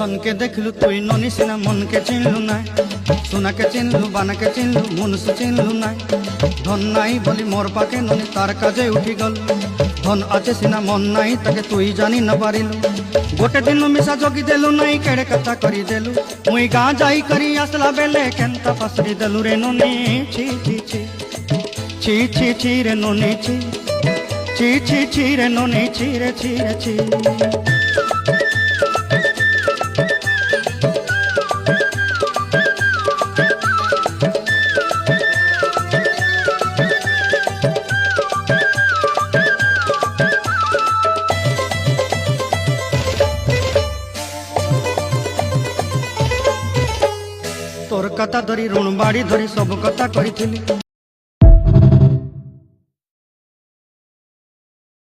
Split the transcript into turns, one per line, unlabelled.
ধনকে দেখলু তুই ননি সিনা মনকে চিনলু নাই, সোনাকে চিনলু বানাকে চিনলু মনুষ্য চিনলু নাই। ধন নাই বলি মোর পাকে ননি তার কাজে উঠি গল, ধন আছে সিনা মন নাই তাকে তুই জানি না পারিলু। গোটে দিন মিশা জগি দেলু নাই কেড়ে কথা করি দেলু, মুই গাঁ যাই করি আসলা বেলে কেনতা পাসরি দেলু রে ননি। ছি ছি ছি ছি ছি ছি রে ননি ছি ছি ছি ছি রে ননি ছি রে ছি রে ছি। তোর কথা ধরি ঋণ বাড়ি ধরি সব কথা কইছিলি,